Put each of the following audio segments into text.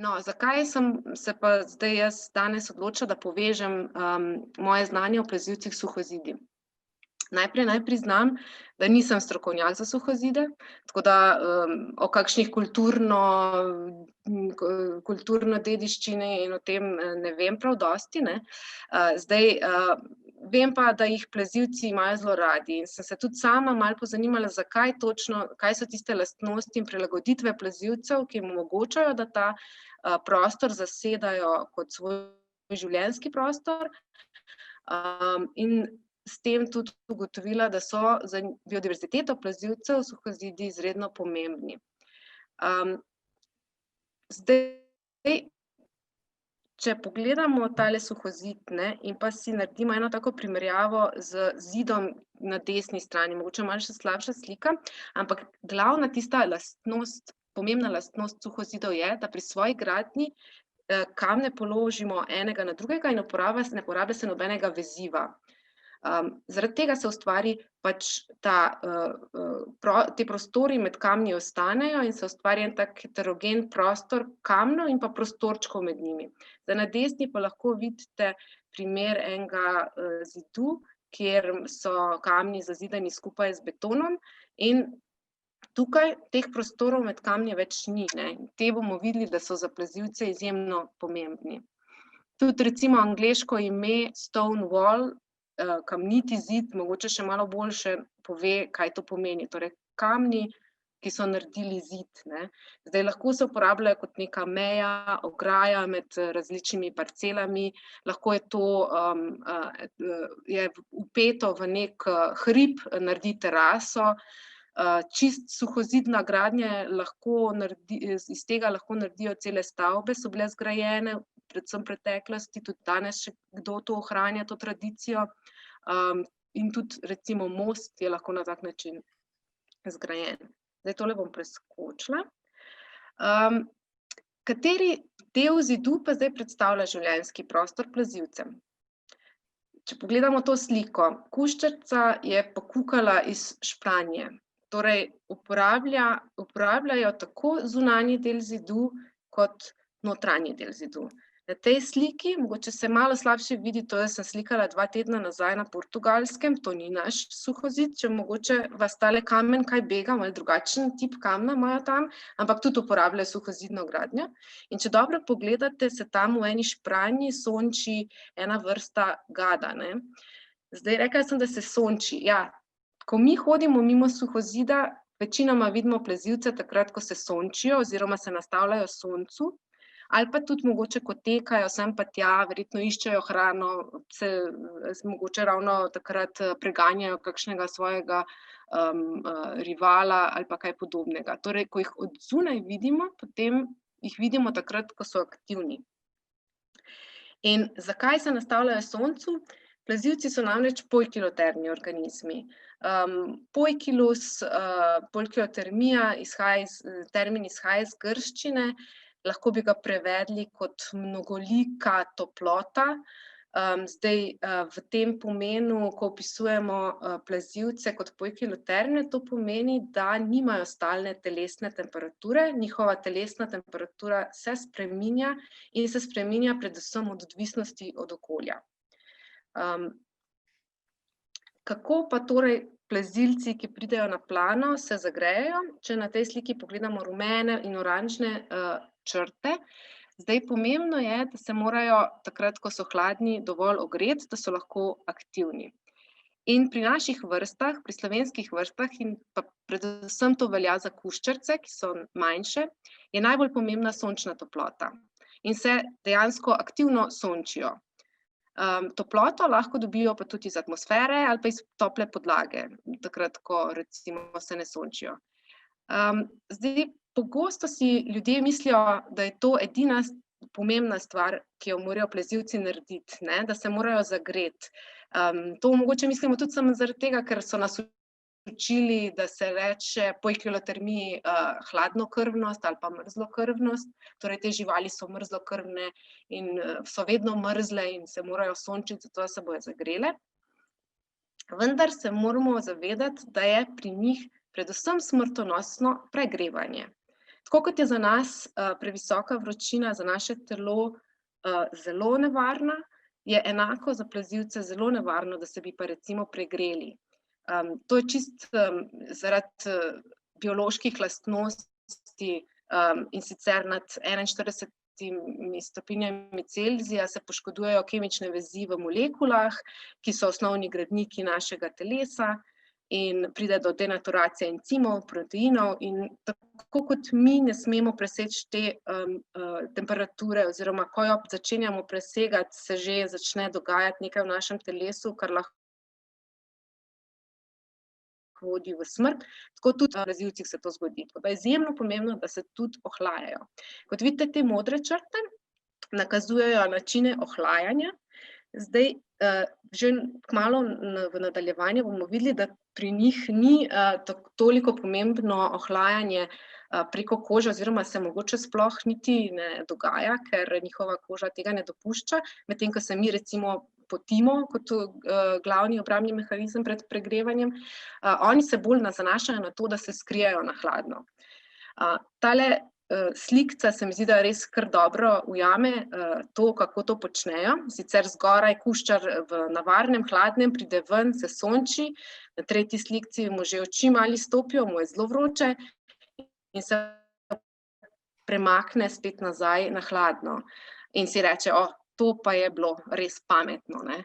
No, zakaj sem se pa zdaj jaz danes odločila, da povežem, moje znanje o plazilcih s suhozidi? Najprej naj priznam, da nisem strokovnjak za suhozide, tako da, o kakšnih kulturno dediščini in o tem, ne vem prav dosti, ne. Vem pa, da jih plazilci imajo zelo radi in sem se tudi sama malo pozanimala, zakaj točno, kaj so tiste lastnosti in prilagoditve plazilcev, ki jim omogočajo, da ta, prostor zasedajo kot svoj življenjski prostor. In s tem tudi ugotovila, da so za biodiverziteto plazilcev suhozidi izredno pomembni. Zdaj, če pogledamo tale suhozid, ne, in pa si naredimo eno tako primerjavo z zidom na desni strani, mogoče malo še slabša slika, ampak glavna tista lastnost, pomembna lastnost suhozidov je, da pri svoji gradnji, kamne položimo enega na drugega in ne uporablja se nobenega veziva. Zaradi tega se ustvari pač ti prostori med kamni ostanejo in se ustvari en tak heterogen prostor kamnov in pa prostorčkov med njimi. Zdaj na desni pa lahko vidite primer enega, zidu, kjer so kamni zazidani skupaj z betonom in tukaj teh prostorov med kamni več ni, ne. Te bomo videli, da so za plazilce izjemno pomembni. Tudi recimo angleško ime stone wall, kamniti zid, mogoče še malo boljše pove, kaj to pomeni. Torej kamni, ki so naredili zid, ne. Zdaj lahko se uporabljajo kot neka meja, ograja med različnimi parcelami, lahko je to, je vpeto v neki, hrib, naredi teraso, čisto suhozidna gradnja lahko iz tega lahko naredijo cele stavbe, so bile zgrajene, predvsem v preteklosti, tudi danes še kdo to ohranja, to tradicijo. In tudi recimo most je lahko na tak način zgrajen. Zdaj tole bom preskočila. Kateri del zidu pa zdaj predstavlja življenjski prostor plazilcem? Če pogledamo to sliko, kuščarica je pokukala iz špranje, torej uporabljajo tako zunanji del zidu kot notranji del zidu. Na tej sliki, mogoče se malo slabše vidi, to jaz sem slikala 2 tedna nazaj na Portugalskem, to ni naš suhozid, če mogoče vas tale kamen kaj bega, malo drugačen tip kamna imajo tam, ampak tudi uporabljajo suhozidno gradnjo. In če dobro pogledate, se tam v eni špranji sonči ena vrsta gada, ne. Zdaj rekla sem, da se sonči, ja, ko mi hodimo mimo suhozida, večinoma vidimo plazilce takrat, ko se sončijo oziroma se nastavljajo soncu, ali pa tudi mogoče, ko tekajo sem pa tja, verjetno iščejo hrano, se mogoče ravno takrat preganjajo kakšnega svojega, rivala ali pa kaj podobnega. Torej, ko jih od zunaj vidimo, potem jih vidimo takrat, ko so aktivni. In zakaj se nastavljajo soncu? Plazilci so namreč poikilotermni organizmi. Poikilus, poikilotermija termin izhaja iz grščine, lahko bi ga prevedli kot mnogolika toplota. V tem pomenu, ko opisujemo, plazilce kot poikilotermne, to pomeni, da nimajo stalne telesne temperature, njihova telesna temperatura se spreminja in se spreminja predvsem od odvisnosti od okolja. Kako pa torej plazilci, ki pridejo na plano, se zagrejejo? Če na tej sliki pogledamo rumene in oranžne, črte. Zdaj pomembno je, da se morajo takrat, ko so hladni, dovolj ogreti, da so lahko aktivni. In pri naših vrstah, pri slovenskih vrstah in pa predvsem to velja za kuščarice, ki so manjše, je najbolj pomembna sončna toplota in se dejansko aktivno sončijo. Toploto lahko dobijo pa tudi iz atmosfere ali pa iz tople podlage, takrat, ko recimo se ne sončijo. Zdaj pogosto si ljudje mislijo, da je to edina pomembna stvar, ki jo morajo plazilci narediti, ne, da se morajo zagreti. To mogoče mislimo tudi samo zaradi tega, ker so nas učili, da se reče poikilotermiji, hladnokrvnost ali pa mrzlokrvnost, torej te živali so mrzlokrvne in, so vedno mrzle in se morajo sončiti, zato da se bojo zagrele. Vendar se moramo zavedati, da je pri njih predvsem smrtonosno pregrevanje. tako kot je za nas previsoka vročina za naše telo zelo nevarna, je enako za plazilce zelo nevarno, da se bi pa recimo pregreli. To je čist zaradi bioloških lastnosti in sicer nad 41 stopinjami Celzija se poškodujejo kemične vezi v molekulah, ki so osnovni gradniki našega telesa in pride do denaturacije encimov, proteinov in tako kot mi ne smemo preseči te temperature oziroma ko jo začenjamo presegati, se že začne dogajati nekaj v našem telesu, kar lahko vodi v smrt, tako tudi v plazilcih se to zgodi. Tako da je izjemno pomembno, da se tudi ohlajajo. Kot vidite, te modre črte nakazujejo načine ohlajanja. Zdaj, že kmalu v nadaljevanju bomo videli, da pri njih ni toliko pomembno ohlajanje preko kože oziroma se mogoče sploh niti ne dogaja, ker njihova koža tega ne dopušča, medtem ko se mi recimo potimo kot glavni obrambni mehanizem pred pregrevanjem, oni se bolj zanašajo na to, da se skrijejo na hladno. Tale slikca se mi zdi, da res kar dobro ujame to, kako to počnejo. Sicer zgoraj kuščar v navarnem, hladnem, pride ven, se sonči, na tretji slikci mu že oči malo stopijo, mu je zelo vroče in se premakne spet nazaj na hladno. In si reče, to pa je bilo res pametno, ne.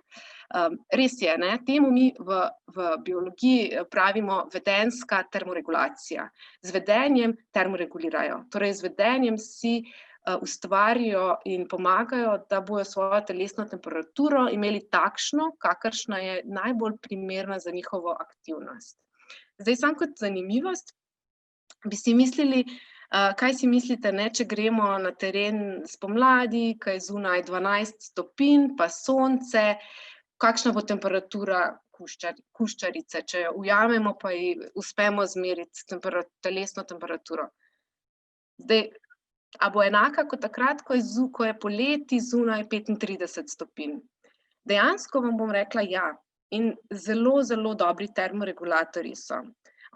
Res je, ne, temu mi v biologiji pravimo vedenjska termoregulacija. Z vedenjem termoregulirajo, torej z vedenjem si ustvarijo in pomagajo, da bojo svojo telesno temperaturo imeli takšno, kakršna je najbolj primerna za njihovo aktivnost. Zdaj, samo kot zanimivost, bi si mislili, kaj si mislite, ne, če gremo na teren spomladi, ko je zunaj 12 stopinj, pa sonce, kakšna bo temperatura kuščarice, če jo ujamemo, pa ji uspemo zmeriti telesno temperaturo. Zdaj, a bo enaka kot takrat, ko je poleti zunaj 35 stopinj? Dejansko vam bom rekla ja. In zelo, zelo dobri termoregulatorji so.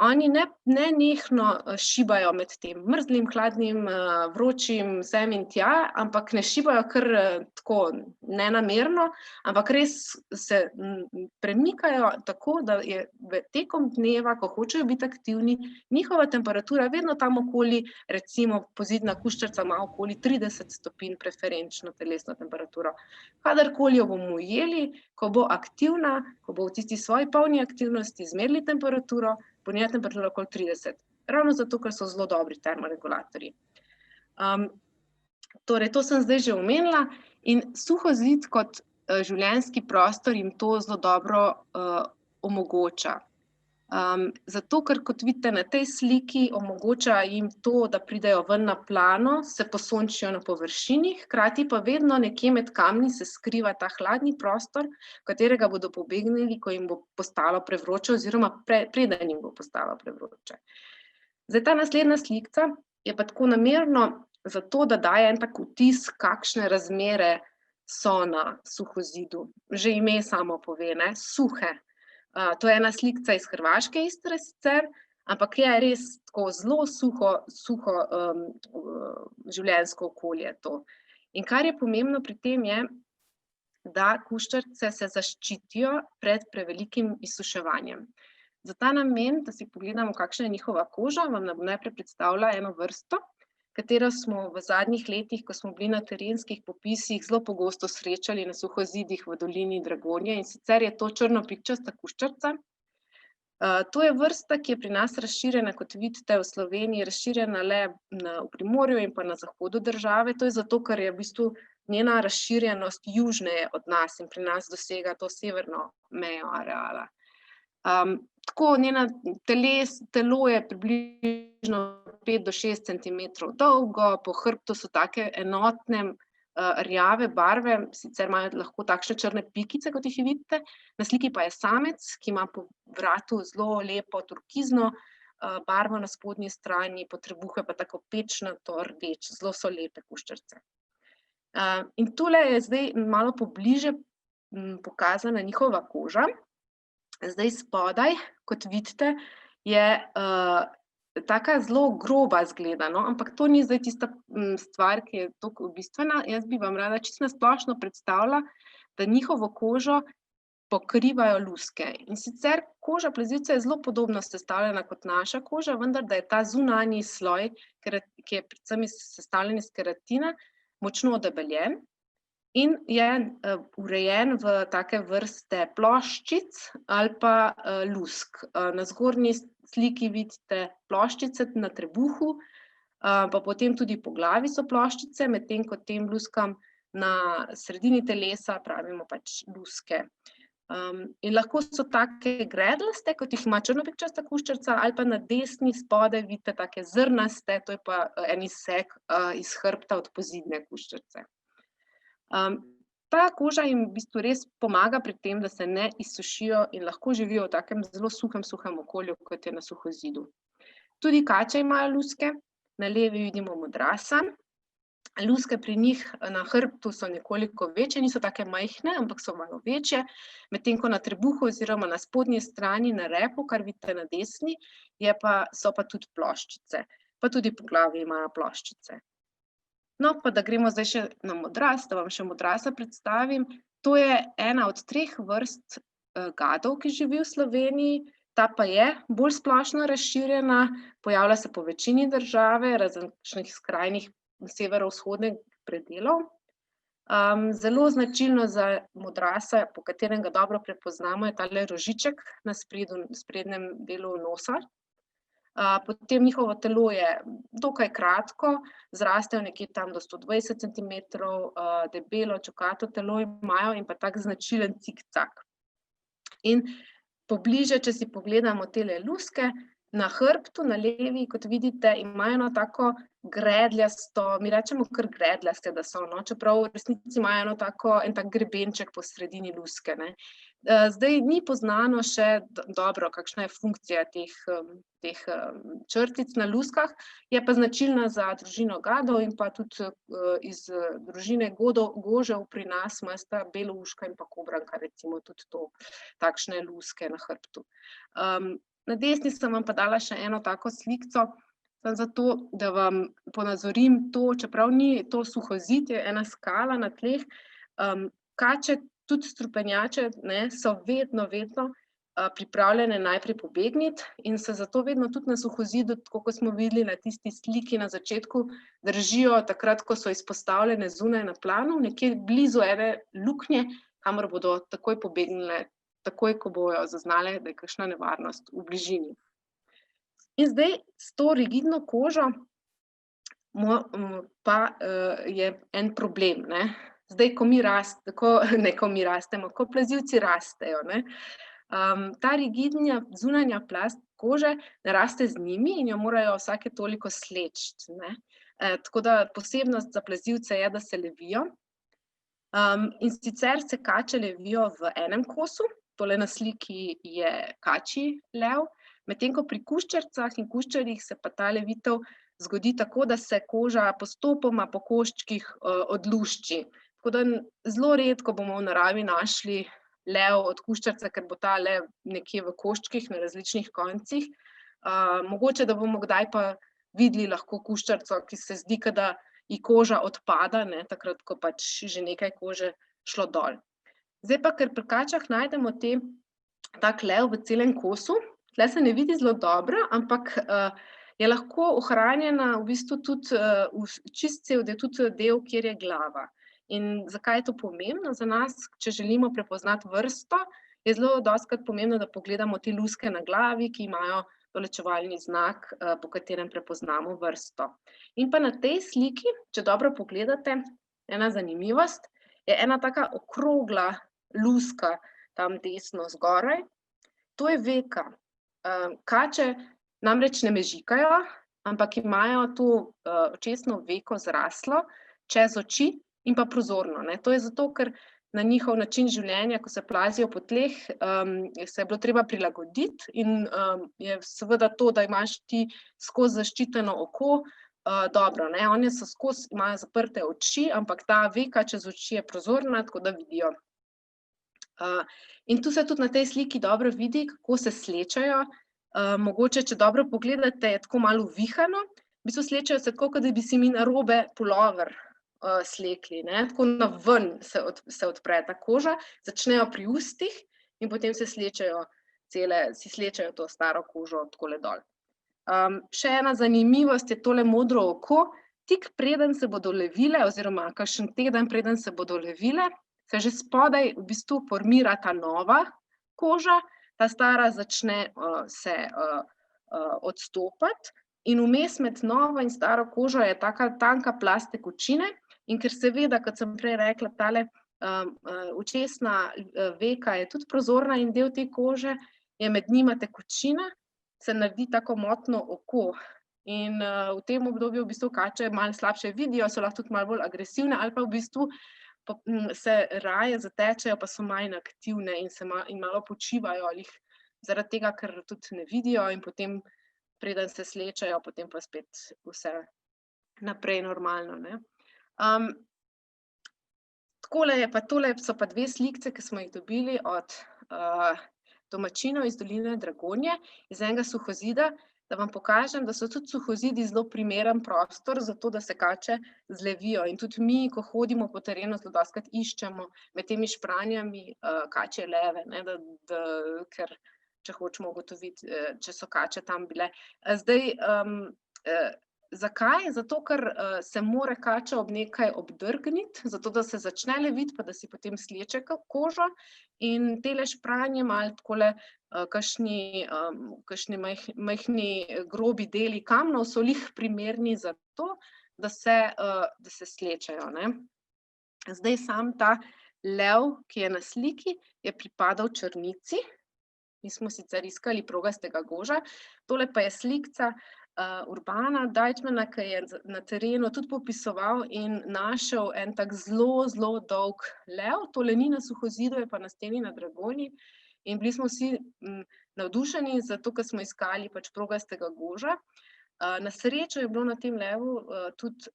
Oni nenehno šibajo med tem mrzlim, hladnim, vročim, sem in tja, ampak ne šibajo kar tako nenamerno, ampak res se premikajo tako, da je tekom dneva, ko hočejo biti aktivni, njihova temperatura vedno tam okoli, recimo pozidna kuščarica ima okoli 30 stopinj preferenčno telesno temperaturo. Kadarkoli jo bomo ujeli, ko bo aktivna, ko bo v tisti svoji polni aktivnosti zmerili temperaturo, bo njena temperatura okoli 30. Ravno zato, ker so zelo dobri termoregulatorji. Torej, to sem zdaj že omenila in suhozid kot življenjski prostor jim to zelo dobro omogoča. Zato, ker kot vidite na tej sliki, omogoča jim to, da pridejo ven na plano, se posončijo na površini, hkrati pa vedno nekje med kamni se skriva ta hladni prostor, v katerega bodo pobegnili, ko jim bo postalo prevroče oziroma preden jim bo postalo prevroče. Zdaj, ta naslednja slikca je pa tako namerno zato, da daje en tak vtis, kakšne razmere so na suhozidu. Že ime samo pove, ne, suhe. To je ena slikca iz hrvaške Istre sicer, ampak je res tako zelo suho življenjsko okolje to. In kar je pomembno pri tem je, da kuščarice se zaščitijo pred prevelikim izsuševanjem. Za ta namen, da si pogledamo, kakšna je njihova koža, vam najprej predstavlja eno vrsto, katero smo v zadnjih letih, ko smo bili na terenskih popisih, zelo pogosto srečali na suhozidih v dolini Dragonje, in sicer je to črnopikčasta kuščarica. To je vrsta, ki je pri nas razširjena, kot vidite, v Sloveniji, razširjena le v Primorju in pa na zahodu države. To je zato, ker je v bistvu njena razširjenost južneje od nas in pri nas dosega to severno mejo areala. Tako njeno telo je približno 5 do 6 centimetrov dolgo, po hrbtu so take enotne rjave barve, sicer imajo lahko takšne črne pikice, kot jih vidite, na sliki pa je samec, ki ima po vratu zelo lepo turkizno barvo na spodnji strani, po trebuhu je pa tako pečnato rdeč, zelo so lepe kuščarice. In tole je zdaj malo pobliže pokazana njihova koža. Zdaj spodaj, kot vidite, je taka zelo groba izgleda, no, ampak to ni zdaj tista stvar, ki je toliko bistvena. Jaz bi vam rada čisto na splošno predstavila, da njihovo kožo pokrivajo luske. In sicer koža plazilca je zelo podobno sestavljena kot naša koža, vendar da je ta zunanji sloj, ki je predvsem sestavljen iz keratina, močno debeljen in je urejen v take vrste ploščic ali pa lusk. Na zgornji sliki vidite ploščice na trebuhu, pa potem tudi po glavi so ploščice, medtem ko tem luskam na sredini telesa pravimo pač luske. In lahko so take gredlaste, kot jih ima črnopikčasta kuščarca, ali pa na desni spodaj vidite take zrnaste, to je pa en izsek iz hrbta od pozidne kuščarce. Ta koža jim v bistvu res pomaga pri tem, da se ne izsušijo in lahko živijo v takem zelo suhem okolju, kot je na suhozidu. Tudi kače imajo luske, na levi vidimo modrasa. Luske pri njih na hrbtu so nekoliko večje, niso take majhne, ampak so malo večje, medtem ko na trebuhu oziroma na spodnji strani na repu, kar vidite na desni, so pa tudi ploščice, pa tudi po glavi imajo ploščice. No, pa da gremo zdaj še na modras, da vam še modrasa predstavim. To je ena od 3 vrst gadov, ki živi v Sloveniji, ta pa je bolj splošno razširjena, pojavlja se po večini države, razen kakšnih skrajnih severovzhodnih predelov. Zelo značilno za modrasa, po katerem ga dobro prepoznamo, je tale rožiček na sprednjem delu nosa. Potem njihovo telo je dokaj kratko, zrastejo nekje tam do 120 centimetrov, debelo čokato telo imajo in pa tak značilen cikcak. In pobliže, če si pogledamo tele luske, na hrbtu, na levi, kot vidite, imajo eno tako gredljasto, mi rečemo kar gredljaste, da so, no, čeprav v resnici imajo en tak grebenček po sredini luske, ne. Zdaj ni poznano še dobro, kakšna je funkcija teh črtic na luskah, je pa značilna za družino gadov in pa tudi iz družine gožev pri nas imata belouška in pa kobranka, recimo tudi to, takšne luske na hrbtu. Na desni sem vam pa dala še eno tako slikico, samo zato, da vam ponazorim to, čeprav ni to suhozid, je ena skala na tleh. Kače, tudi strupenjače, ne, so vedno pripravljene najprej pobegniti in se zato vedno tudi na suhozidu, tako kot smo videli na tisti sliki na začetku, držijo takrat, ko so izpostavljene zunaj na planu, nekje blizu ene luknje, kamor bodo takoj pobegnile, takoj, ko bojo zaznale, da je kakšna nevarnost v bližini. In zdaj s to rigidno kožo pa je en problem, ne. Zdaj, ko plazilci rastejo, ne, ta rigidna zunanja plast kože ne raste z njimi in jo morajo vsake toliko sleči, ne. Tako da posebnost za plazilce je, da se levijo. In sicer se kače levijo v enem kosu, tole na sliki je kačji lev, medtem ko pri kuščarcah in kuščarjih se pa ta levitev zgodi tako, da se koža postopoma po koščkih odlušči. Tako da zelo redko bomo v naravi našli lev od kuščarca, ker bo ta lev nekje v koščkih na različnih koncih. Mogoče, da bomo kdaj pa videli lahko kuščarco, ki se zdi, kot da ji koža odpada, ne, takrat, ko pač že nekaj kože šlo dol. Zdaj pa, ker pri kačah najdemo tak lev v celem kosu, tule se ne vidi zelo dobro, ampak je lahko ohranjena v bistvu tudi čisto cel del, tudi del, kjer je glava. In zakaj je to pomembno za nas, če želimo prepoznati vrsto, je zelo dostikrat pomembno, da pogledamo te luske na glavi, ki imajo določevalni znak, po katerem prepoznamo vrsto. In pa na tej sliki, če dobro pogledate, ena zanimivost, je ena taka okrogla luska tam desno zgoraj, to je veka. Kače namreč ne mežikajo, ampak imajo to očesno veko zraslo čez oči in pa prozorno, ne. To je zato, ker na njihov način življenja, ko se plazijo po tleh, se je bilo treba prilagoditi in je seveda to, da imaš ti skozi zaščiteno oko, dobro, ne. Oni so skozi, imajo zaprte oči, ampak ta veka čez oči je prozorna, tako da vidijo. In tu se tudi na tej sliki dobro vidi, kako se slečejo Mogoče, če dobro pogledate, je tako malo uvihano, v bistvu slečejo se tako, kot da bi si mi narobe pulover slekli, ne, tako naven se odpre ta koža, začnejo pri ustih in potem se slečejo si slečejo to staro kožo takole dol. Še ena zanimivost je tole modro oko, tik preden se bodo levile oziroma kakšen teden preden se bodo levile, se že spodaj v bistvu formira ta nova koža, ta stara začne se odstopati in vmes med novo in staro kožo je taka tanka plast tekočine in ker seveda, kot sem prej rekla, tale očesna veka je tudi prozorna in del te kože, je med njima tekočina, se naredi tako motno oko. In v tem obdobju v bistvu kače malo slabše vidijo, so lahko tudi malo bolj agresivne ali pa v bistvu se raje zatečejo, pa so manj aktivne in malo počivajo ali zaradi tega, ker tudi ne vidijo in potem, preden se slečejo, potem pa spet vse naprej normalno, ne. Tole so pa dve slikce, ki smo jih dobili od domačinov iz doline Dragonje, iz enega suhozida, da vam pokažem, da so tudi suhozidi zelo primeren prostor za to, da se kače zlevijo. In tudi mi, ko hodimo po terenu, zelo dostikrat iščemo med temi špranjami kačje leve, ne, ker če hočemo ugotoviti, če so kače tam bile. Zdaj, zakaj? Zato, ker se mora kača ob nekaj obdrgniti, zato da se začne leviti, pa da si potem sleče kožo. In tele špranje malo takole, kakšni majhni grobi deli kamnov so glih primerni za to, da se slečejo, ne. Zdaj sam ta lev, ki je na sliki, je pripadal črnici. Mi smo sicer iskali progastega goža, tole pa je slikca Urbana Deichmanna, ki je na terenu tudi popisoval in našel en tak zelo, zelo dolg lev, tole ni na suhozidu, je pa na steni na Dragonji. In bili smo vsi navdušeni, zato ker smo iskali pač progastega goža. Na srečo je bilo na tem levu tudi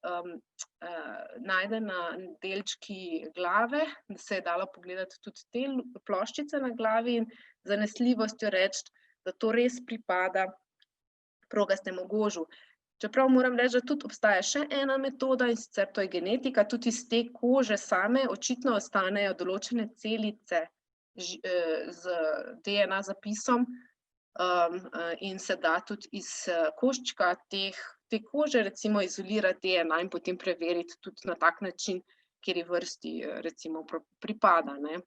najdena delčki glave, da se je dalo pogledati tudi te ploščice na glavi in z zanesljivostjo reči, da to res pripada progastemu gožu. Čeprav moram reči, da tudi obstaja še ena metoda, in sicer to je genetika, tudi iz te kože same očitno ostanejo določene celice z DNA zapisom in se da tudi iz koščka te kože recimo izolirati DNA in potem preveriti tudi na tak način, kateri vrsti recimo pripada, ne.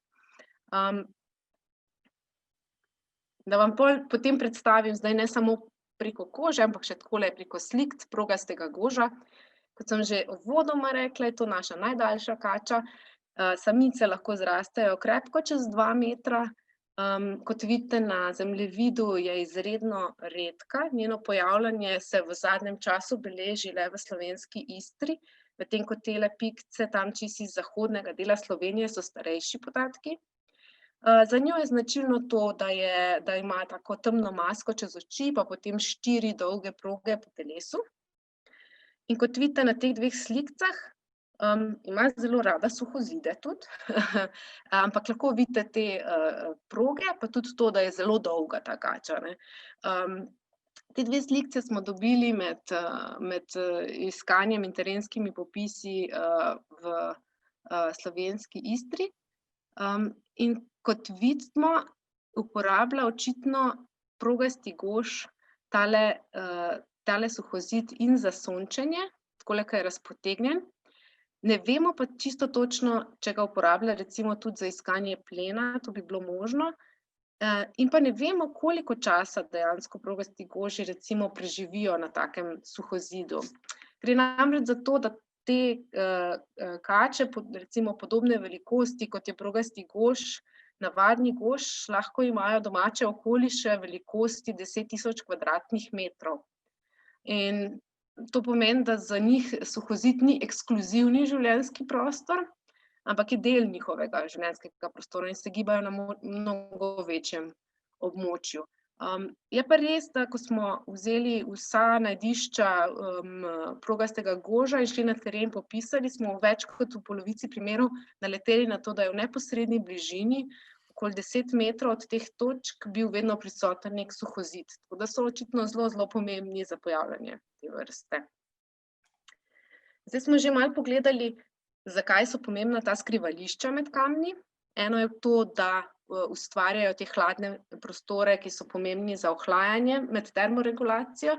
Da vam potem predstavim zdaj ne samo preko kože, ampak še takole preko slik progastega goža. Kot sem že uvodoma rekla, je to naša najdaljša kača. Samice lahko zrastejo krepko čez 2 metra. Kot vidite na zemljevidu, je izredno redka. Njeno pojavljanje se v zadnjem času beleži le v slovenski Istri, medtem ko tele pikce tam čisto iz zahodnega dela Slovenije so starejši podatki. Za njo je značilno to, da ima tako temno masko čez oči, pa potem 4 dolge proge po telesu. In kot vidite na teh dveh slikicah, ima zelo rada suhozide tudi, ampak lahko vidite te proge, pa tudi to, da je zelo dolga ta kača, ne. Te dve slikici smo dobili med iskanjem in terenskimi popisi v slovenski Istri. In kot vidimo, uporablja očitno progasti gož tale suhozid in za sončenje, takole, ke je razpotegnjen. Ne vemo pa čisto točno, če ga uporablja recimo tudi za iskanje plena, to bi bilo možno. In pa ne vemo, koliko časa dejansko progasti goži recimo preživijo na takem suhozidu. Gre namreč za to, da te kače, recimo podobne velikosti, kot je progasti gož, navadni gož, lahko imajo domače okoliše velikosti 10 000 kvadratnih metrov. In to pomeni, da za njih suhozid ni ekskluzivni življenjski prostor, ampak je del njihovega življenjskega prostora in se gibajo na mnogo večjem območju. Je pa res, da ko smo vzeli vsa najdišča progastega goža in šli na teren, popisali, smo več kot v polovici primerov naleteli na to, da je v neposredni bližini, okoli 10 metrov od teh točk bil vedno prisoten nek suhozid, tako da so očitno zelo pomembni za pojavljanje te vrste. Zdaj smo že malo pogledali, zakaj so pomembna ta skrivališča med kamni. Eno je to, da ustvarjajo te hladne prostore, ki so pomembni za ohlajanje med termoregulacijo,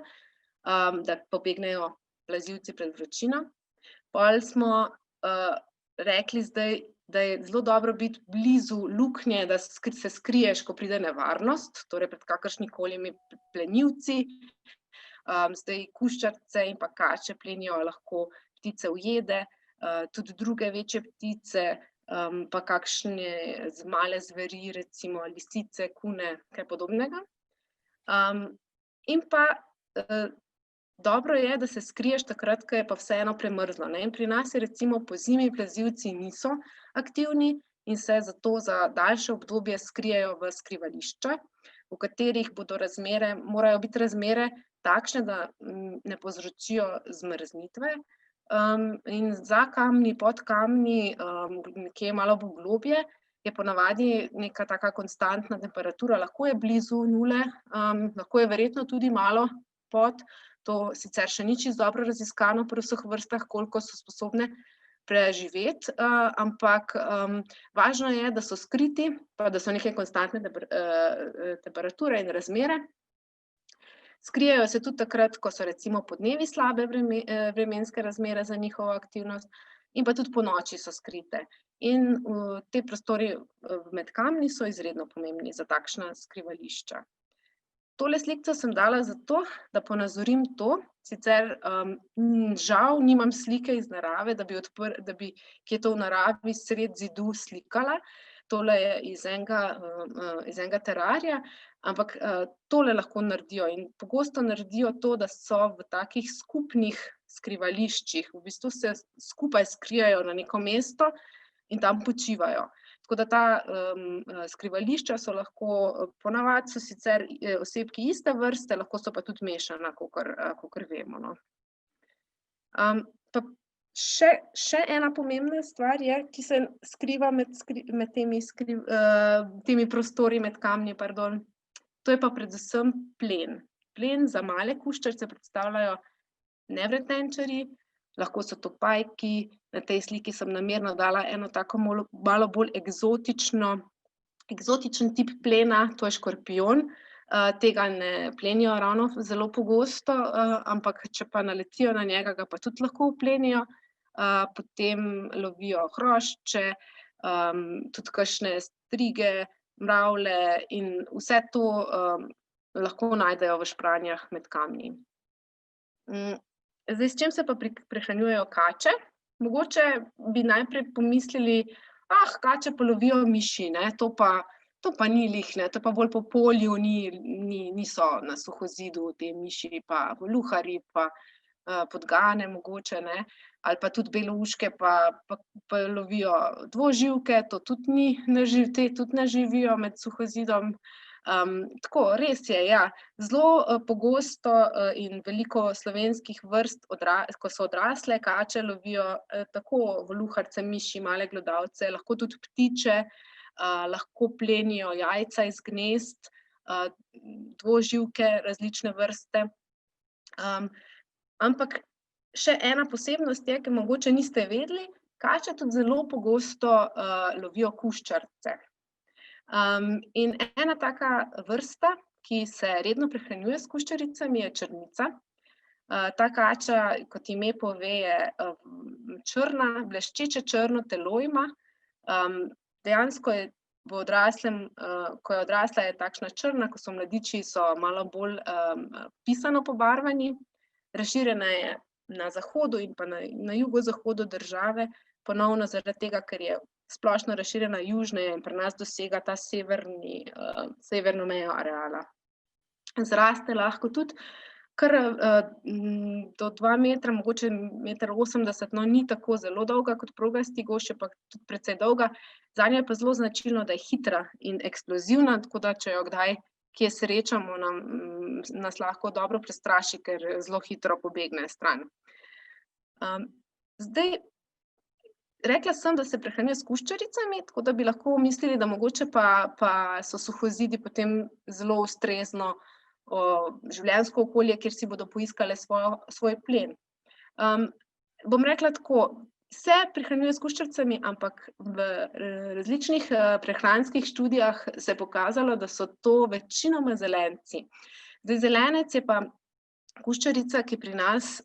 da pobegnejo plazilci pred vročino. Pol smo rekli zdaj, da je zelo dobro biti blizu luknje, da se skriješ, ko pride nevarnost, torej pred kakršnikolimimi plenilci. Zdaj kuščarice in pa kače plenijo lahko ptice ujede, tudi druge večje ptice, pa kakšne male zveri, recimo lisice, kune, kaj podobnega. In pa dobro je, da se skriješ takrat, ko je pa vseeno premrzlo, ne. In pri nas je recimo pozimi plazilci niso aktivni in se zato za daljše obdobje skrijejo v skrivališča, v katerih morajo biti razmere takšne, da ne povzročijo zmrznitve. In za kamni, pod kamni, nekje malo bolj globje, je ponavadi neka taka konstantna temperatura, lahko je blizu nule, lahko je verjetno tudi malo pod, to sicer še ni čisto dobro raziskano pri vseh vrstah, koliko so sposobne preživeti, ampak važno je, da so skriti, pa da so neke konstantne temperature in razmere. Skrijejo se tudi takrat, ko so recimo podnevi slabe vremenske razmere za njihovo aktivnost, in pa tudi ponoči so skrite. In te prostori med kamni so izredno pomembni za takšna skrivališča. Tole slikco sem dala zato, da ponazorim to, sicer žal nimam slike iz narave, da bi kje to v naravi sredi zidu slikala. Tole je iz enega terarija, ampak tole lahko naredijo in pogosto naredijo to, da so v takih skupnih skrivališčih, v bistvu se skupaj skrijejo na neko mesto in tam počivajo. Tako da ta skrivališča so lahko, ponavadi so sicer osebki iste vrste, lahko so pa tudi mešana, kakor vemo, no. Pa še ena pomembna stvar je, ki se skriva med temi prostori, med kamni, pardon, to je pa predvsem plen. Plen za male kuščarice predstavljajo nevretenčarji, lahko so to pajki, na tej sliki sem namerno dala eno tako malo bolj eksotičen tip plena, to je škorpijon. Tega ne plenijo ravno zelo pogosto, ampak če pa naletijo na njega, ga pa tudi lahko vplenijo. Potem lovijo hrošče, tudi kakšne strige, mravlje in vse to lahko najdejo v špranjah med kamni. Zdaj, s čim se pa prehranjujejo kače? Mogoče bi najprej pomislili, kače pa lovijo miši, ne, to pa ni glih, ne, to pa bolj po polju, niso na suhozidu te miši, pa voluharji, pa podgane mogoče, ne, ali pa tudi belouške pa lovijo dvoživke, to tudi te tudi ne živijo med suhozidom. Tako, res je, ja, zelo pogosto in veliko slovenskih vrst, ko so odrasle kače, lovijo tako voluharce, miši, male glodavce, lahko tudi ptiče, lahko plenijo jajca iz gnezd, dvoživke, različne vrste. Ampak še ena posebnost je, ki mogoče niste vedeli, kače tudi zelo pogosto lovijo kuščarice. In ena taka vrsta, ki se redno prehranjuje s kuščaricami, je črnica. Ta kača, kot ime pove, je črna, bleščeče črno telo ima. Dejansko je ko je odrasla, je takšna črna, ko so mladiči, so malo bolj pisano pobarvani. Razširjena je na zahodu in pa na jugozahodu države, ponovno zaradi tega, ker je splošno razširjena južneje in pri nas dosega ta severno mejo areala. Zraste lahko tudi kar do 2 metra, mogoče 1,80 m, no, ni tako zelo dolga kot progasti gošč, je pa tudi precej dolga. Zanjo je pa zelo značilno, da je hitra in eksplozivna, tako da če jo kdaj kje srečamo, nas lahko dobro prestraši, ker zelo hitro pobegne stran. Zdaj, rekla sem, da se prehranjuje s kuščaricami, tako da bi lahko mislili, da mogoče pa so suhozidi potem zelo ustrezno življenjsko okolje, kjer si bodo poiskale svoj plen. Bom rekla tako, se prehranjuje s kuščaricami, ampak v različnih prehranskih študijah se je pokazalo, da so to večinoma zelenci. Zdaj, zelenec je pa kuščarica, ki pri nas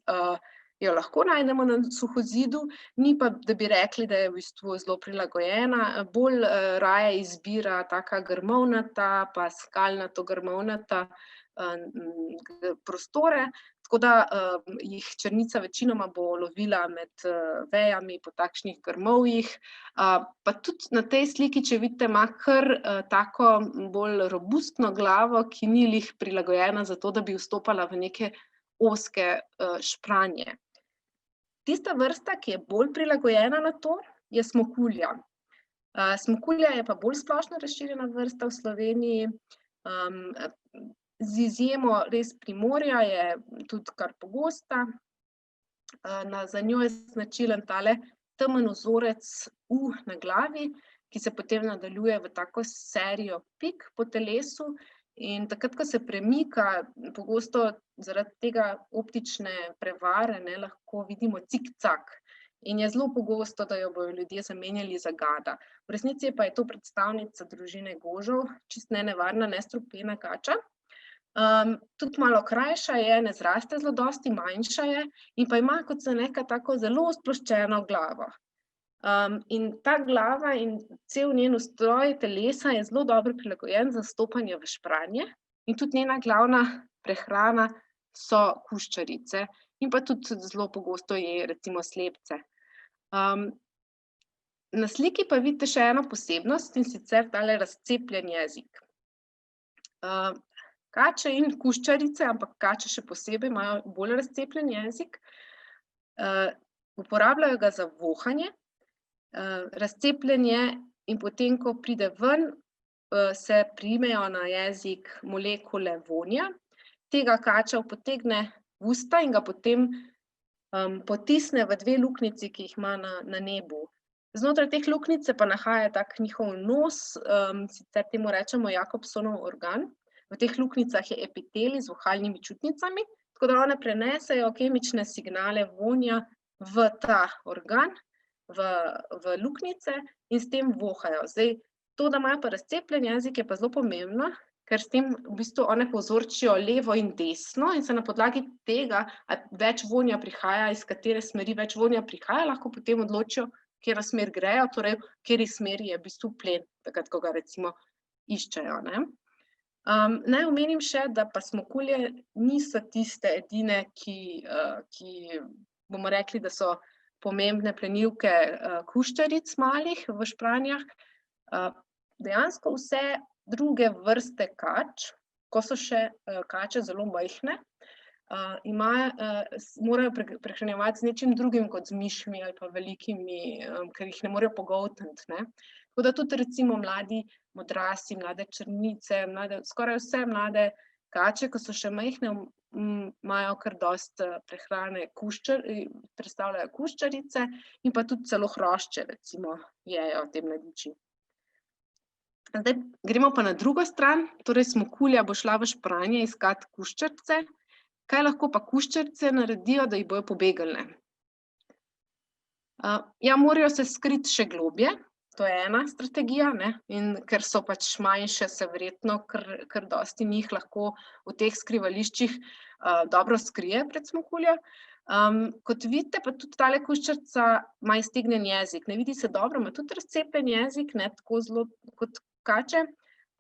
jo lahko najdemo na suhozidu, ni pa, da bi rekli, da je v bistvu zelo prilagojena, bolj raje izbira taka grmovnata, pa skalnato grmovnata prostore, tako da jih črnica večinoma bo lovila med vejami po takšnih grmovjih, pa tudi na tej sliki, če vidite, ima kar tako bolj robustno glavo, ki ni glih prilagojena za to, da bi vstopala v neke ozke špranje. Tista vrsta, ki je bolj prilagojena na to, je smokulja. Smokulja je pa bolj splošno razširjena vrsta v Sloveniji, z izjemo res Primorja je tudi kar pogosta. Za njo je značilen tale temen vzorec na glavi, ki se potem nadaljuje v tako serijo pik po telesu. In takrat, ko se premika, pogosto zaradi tega optične prevare, lahko vidimo cikcak. In je zelo pogosto, da jo bojo ljudje zamenjali za gada. V resnici pa je to predstavnica družine gožev, čisto nenevarna, nestrupena kača. Tudi malo krajša je, ne zraste zelo dosti, manjša je in pa ima kot se neka tako zelo sploščeno glavo. In ta glava in cel njen ustroj telesa je zelo dobro prilagojen za stopanje v špranje in tudi njena glavna prehrana so kuščarice in pa tudi zelo pogosto je recimo slepce. Na sliki pa vidite še eno posebnost, in sicer tale razcepljen jezik. Kače in kuščarice, ampak kače še posebej, imajo bolj razcepljen jezik. Uporabljajo ga za vohanje. Razcepljen je in potem, ko pride ven, se primejo na jezik molekule vonja. Tega kača potegne v usta in ga potem potisne v dve luknjici, ki jih ima na nebu. Znotraj teh luknjic se pa nahaja tak njihov nos, sicer temu rečemo Jacobsonov organ. V teh luknjicah je epitelij z vohalnimi čutnicami, tako da one prenesejo kemične signale vonja v ta organ, v luknjice in s tem vohajo. Zdaj, to, da imajo pa razcepljen jezik, je pa zelo pomembno, ker s tem v bistvu one povzročijo levo in desno in se na podlagi tega, več vonja prihaja, iz katere smeri več vonja prihaja, lahko potem odločijo, katero smer grejo, torej v kateri smeri je v bistvu plen, takrat, ko ga recimo iščejo, Naj omenim še, da pa smokulje niso tiste edine, ki bomo rekli, da so pomembne plenilke kuščaric malih v špranjah. Dejansko vse druge vrste kač, ko so še kače zelo majhne, morajo prehranjevati z nečim drugim kot z mišmi ali pa velikimi, ker jih ne morejo pogoltniti, Tako da tudi recimo mladi modrasi, mlade črnice, skoraj vse mlade kače, ko so še majhne, imajo kar dosti prehrane, predstavljajo kuščarice in pa tudi celo hrošče recimo jejo te mladiči. Zdaj gremo pa na drugo stran, torej smokulja bo šla v špranje iskat kuščarice. Kaj lahko pa kuščarice naredijo, da jih bojo pobegnile? Morajo se skriti še globlje, to je ena strategija, in ker so pač manjše, se verjetno kar dosti njih lahko v teh skrivališčih dobro skrije pred smokuljo. Kot vidite, pa tudi tale kuščarica ima iztegnjen jezik, ne vidi se dobro, ima tudi razcepljen jezik, tako zelo kot kače,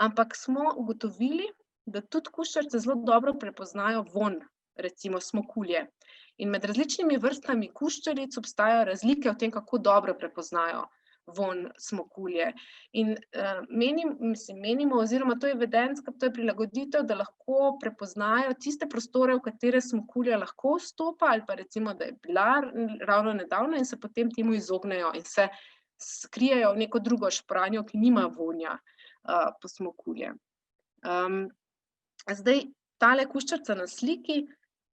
ampak smo ugotovili, da tudi kuščarice zelo dobro prepoznajo vonj, recimo smokulje. In med različnimi vrstami kuščaric obstajajo razlike v tem, kako dobro prepoznajo vonj smokulje. In menimo, oziroma to je vedenjska, to je prilagoditev, da lahko prepoznajo tiste prostore, v katere smokulja lahko vstopa, ali pa recimo, da je bila ravno nedavno in se potem temu izognejo in se skrijejo v neko drugo špranjo, ki nima vonja po smokulje. Zdaj, tale kuščarica na sliki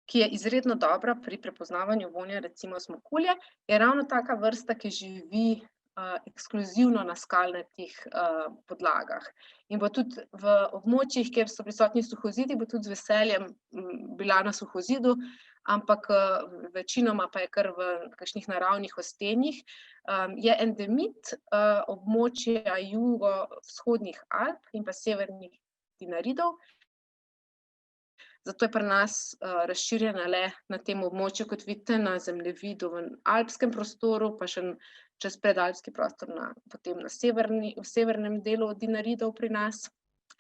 ki je izredno dobra pri prepoznavanju vonja, recimo smokulje, je ravno taka vrsta, ki živi ekskluzivno na skalnatih podlagah. In bo tudi v območjih, kjer so prisotni suhozidi, bo tudi z veseljem bila na suhozidu, ampak večinoma pa je kar v kakšnih naravnih ostenjih. Je endemit območja jugovzhodnih Alp in pa severnih Dinaridov. Zato je pri nas razširjena le na tem območju, kot vidite na zemljevidu v alpskem prostoru, pa še čez predalpski prostor potem v severnem delu Dinaridov pri nas.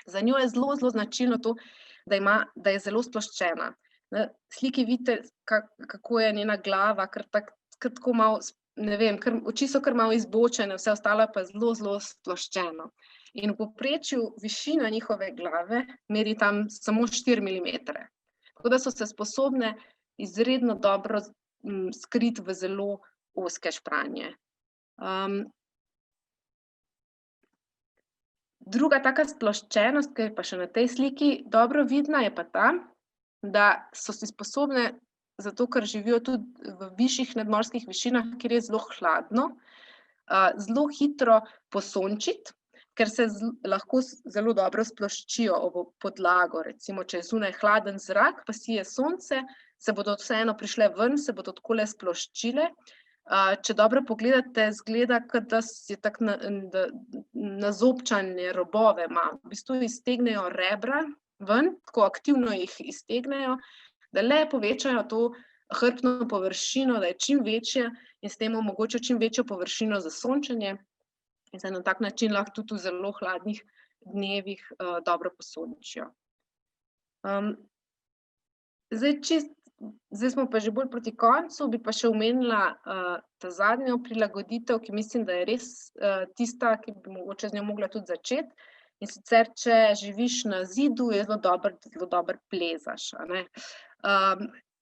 Za njo je zelo značilno to, da je zelo sploščena. Na sliki vidite, kako je njena glava, kar tako malo, ne vem, oči so kar malo izbočene, vse ostalo pa zelo sploščeno. In v povprečju višina njihove glave meri tam samo 4 milimetre. Tako da so se sposobne izredno dobro skriti v zelo ozke špranje. Druga taka sploščenost, ki je pa še na tej sliki dobro vidna, je pa ta, da so si sposobne, zato ker živijo tudi v višjih nadmorskih višinah, kjer je zelo hladno, zelo hitro posončiti, ker se lahko zelo dobro sploščijo ob podlago. Recimo, če je zunaj hladen zrak, pa sije sonce, se bodo vseeno prišle ven, se bodo takole sploščile. Če dobro pogledate, izgleda, kot da je tako nazobčane robove ima. V bistvu iztegnejo rebra ven, tako aktivno jih iztegnejo, da le povečajo to hrbtno površino, da je čim večja in s tem omogočajo čim večjo površino za sončenje. In se na tak način lahko tudi v zelo hladnih dnevih dobro posončijo. Zdaj smo pa že bolj proti koncu, bi pa še omenila ta zadnjo prilagoditev, ki mislim, da je res tista, ki bi mogoče z njo mogla tudi začeti. In sicer, če živiš na zidu, je zelo dobro plezaš, a ne.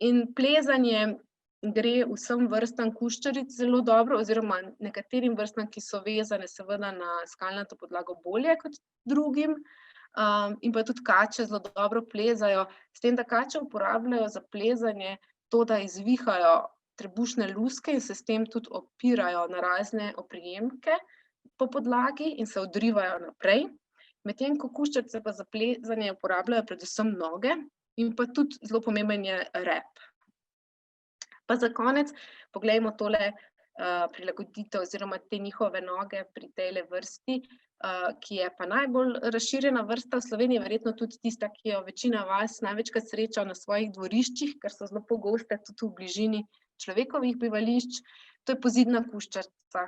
In plezanje gre vsem vrstam kuščaric zelo dobro, oziroma nekaterim vrstam, ki so vezane seveda na skalnato podlago bolje kot drugim. In pa tudi kače zelo dobro plezajo, s tem, da kače uporabljajo za plezanje to, da izvihajo trebušne luske in se s tem tudi opirajo na razne oprijemke po podlagi in se odrivajo naprej. Medtem ko kuščarice pa za plezanje uporabljajo predvsem noge in pa tudi zelo pomemben je rep. Pa za konec poglejmo tole prilagoditev oziroma te njihove noge pri tejle vrsti, ki je pa najbolj razširjena vrsta v Sloveniji, verjetno tudi tista, ki jo večina vas največkrat sreča na svojih dvoriščih, ker so zelo pogoste tudi v bližini človekovih bivališč, to je pozidna kuščarica.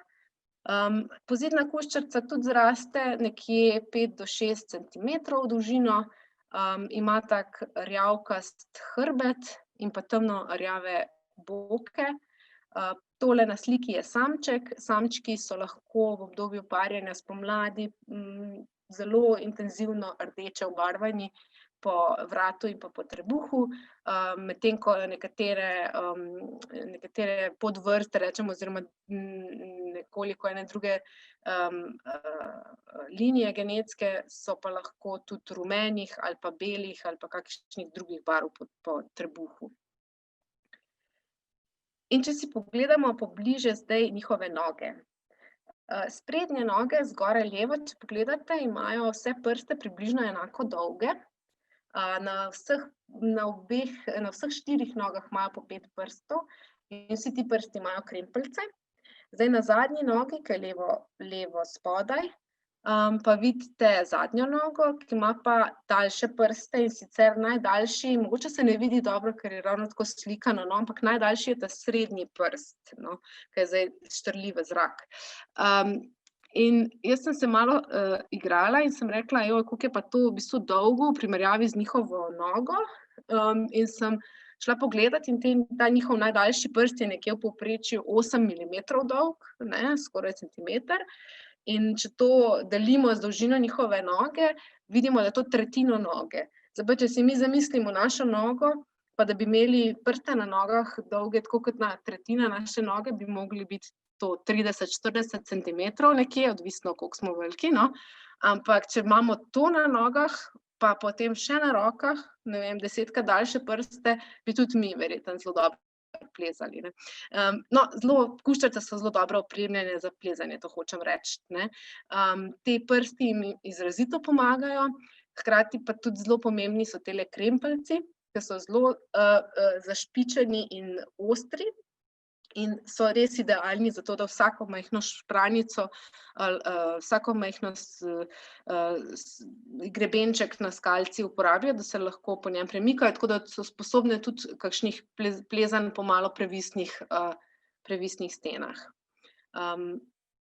Pozidna kuščarica tudi zraste nekje 5 do 6 centimetrov v dolžino, ima tak rjavkast hrbet in pa temno rjave boke. Tole na sliki je samček. Samčki so lahko v obdobju parjenja spomladi zelo intenzivno rdeče obarvani po vratu in pa po trebuhu, medtem ko nekatere podvrste, rečemo, oziroma nekoliko ene druge linije genetske so pa lahko tudi rumenih ali pa belih ali pa kakšnih drugih barv po trebuhu. In če si pogledamo pobliže zdaj njihove noge. Sprednje noge, zgoraj levo, če pogledate, imajo vse prste približno enako dolge. Na vseh 4 nogah imajo po 5 prstov in vsi ti prsti imajo krempeljce. Zdaj na zadnji nogi, ki je levo spodaj, pa vidite zadnjo nogo, ki ima pa daljše prste, in sicer najdaljši, mogoče se ne vidi dobro, ker je ravno tako slikano, no, ampak najdaljši je ta srednji prst, no, ki je zdaj štrli v zrak. In jaz sem se malo igrala in sem rekla, koliko je pa to v bistvu dolgo v primerjavi z njihovo nogo, in sem šla pogledat in ta njihov najdaljši prst je nekje v povprečju 8 milimetrov dolg, ne, skoraj centimeter. In če to delimo z dolžino njihove noge, vidimo, da je to tretjino noge. Zdaj pa, če si mi zamislimo našo nogo, pa da bi imeli prste na nogah dolge tako kot tretjina naše noge, bi mogli biti to 30-40 centimetrov nekje, odvisno, koliko smo veliki, no. Ampak če imamo to na nogah, pa potem še na rokah, ne vem, 10-krat daljše prste, bi tudi mi verjetno zelo dobro plezali, ne. No, kuščarce so zelo dobro opremljene za plezanje, to hočem reči, ne. Ti prsti jim izrazito pomagajo, hkrati pa tudi zelo pomembni so tile krempeljci, ki so zelo zašpičeni in ostri in so res idealni za to, da vsako majhno špranjico ali vsako majhno grebenček na skalci uporabijo, da se lahko po njem premikajo, tako da so sposobne tudi kakšnih plezanj po malo previsnih stenah.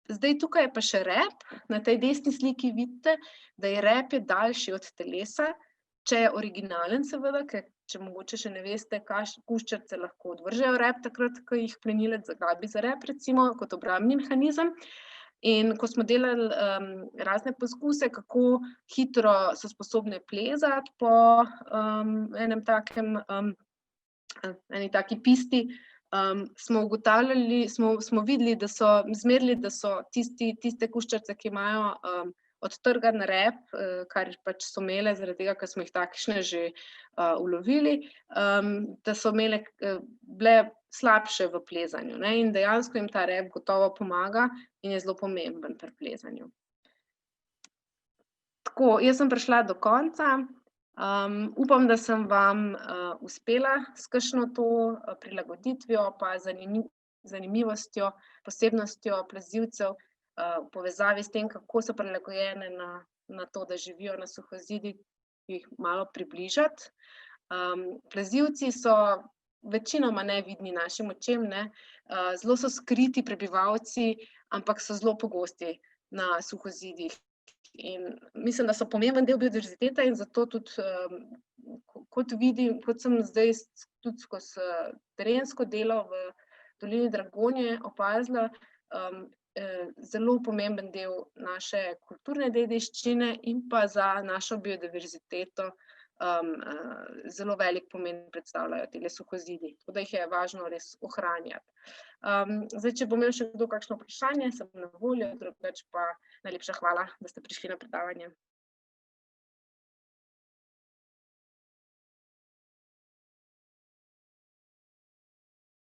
Zdaj tukaj je pa še rep, na tej desni sliki vidite, da je rep daljši od telesa, če je originalen seveda, ker če mogoče še ne veste, kuščarce lahko odvržejo rep takrat, ko jih plenilec zagrabi za rep recimo, kot obrambni mehanizem. In ko smo delali razne poskuse, kako hitro so sposobne plezati po eni taki pisti, smo ugotavljali, smo videli, da so zmerili, da so tiste kuščarce, ki imajo odtrgan rep, kar pač so imele zaradi tega, ker smo jih takšne že ulovili, da so bile slabše v plezanju, ne, in dejansko jim ta rep gotovo pomaga in je zelo pomemben pri plezanju. Tako, jaz sem prišla do konca. Upam, da sem vam uspela s kakšno to prilagoditvijo pa zanimivostjo, posebnostjo plazilcev v povezavi s tem, kako so prilagojene na to, da živijo na suhozidih, jih malo približati. Plazilci so večinoma nevidni našim očem, ne, zelo so skriti prebivalci, ampak so zelo pogosti na suhozidih. In mislim, da so pomemben del biodiverzitete in zato tudi, kot vidim, kot sem zdaj tudi skozi terensko delo v dolini Dragonje opazila, zelo pomemben del naše kulturne dediščine in pa za našo biodiverziteto zelo velik pomen predstavljajo tile suhozidi, tako da jih je važno res ohranjati. Zdaj, če bo imel še kdo kakšno vprašanje, sem na voljo, drugače pa najlepša hvala, da ste prišli na predavanje.